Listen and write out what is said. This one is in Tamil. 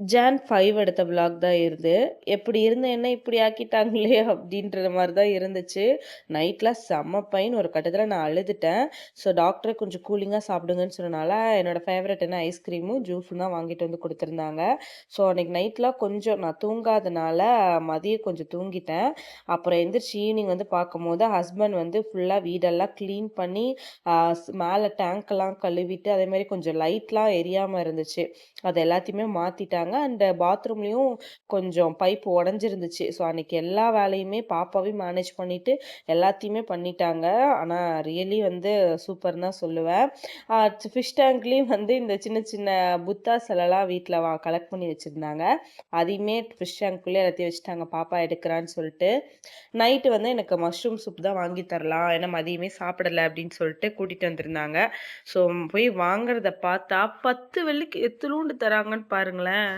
ஜான் 5 எடுத்த விளாக் தான் இது. எப்படி இருந்த என்ன இப்படி ஆக்கிட்டாங்களே அப்படின்ற மாரி தான் இருந்துச்சு. நைட்ல செம்ம பெயின். ஒரு கட்டத்தில நான் அழுதுட்டேன். ஸோ டாக்டர் கொஞ்சம் கூலிங்கா சாப்பிடுங்கன்னு சொன்னனால, என்னோட ஃபேவரைட் என்ன ஐஸ்கிரீமும், ஜூஸும் தான் வாங்கிட்டு வந்து குடுத்துருந்தாங்க. ஸோ அன்னைக்கு நைட்ல கொஞ்சம் நான் தூங்காதனால மதியம் கொஞ்சம் தூங்கிட்டேன். அப்புறம் எந்திரிச்சு ஈவினிங் வந்து பார்க்கும்போது, ஹஸ்பண்ட் வந்து ஃபுல்லா வீடெல்லாம் கிளீன் பண்ணி, ஆ மேல டேங்க்லாம் கழுவிட்டு, அதேமாரி கொஞ்சம் லைட்லாம் எரியாம இருந்துச்சு. அது எல்லாத்தையுமே மாத்திட்டாங்க. அண்ட் பாத்ரூம்லயும் கொஞ்சம் பைப் உடைஞ்சிருந்துச்சு. ஸோ அன்னைக்கு எல்லா வேலையுமே பாப்பாவே மேனேஜ் பண்ணிட்டு, எல்லாத்தையுமே பண்ணிட்டாங்க. ஆனா ரியலி வந்து சூப்பர்ன்னு தான் சொல்லுவேன். அ ஃபிஷ் டேங்க்லயும் வந்து இந்த சின்ன சின்ன புத்தா சிலைலாம் வீட்ல கலெக்ட் பண்ணி வச்சிருந்தாங்க. அதையுமே ஃபிஷ் டேங்க்குள்ளயே எல்லாத்தையும் வச்சுட்டாங்க. பாப்பா எடுக்குறான்னு சொல்ட்டு. நைட்டு வந்து எனக்கு மஷ்ரூம் சூப் தான் வாங்கி தரலாம். ஏன்னா மதியமே சாப்பிடல அப்படின்னு சொல்லிட்டு கூட்டிட்டு வந்திருந்தாங்க. ஸோ போய் வாங்குறத பார்த்தா 10 வெள்ளிக்கு எத்துலூண்டு தராங்கன்னு பாருங்களேன்.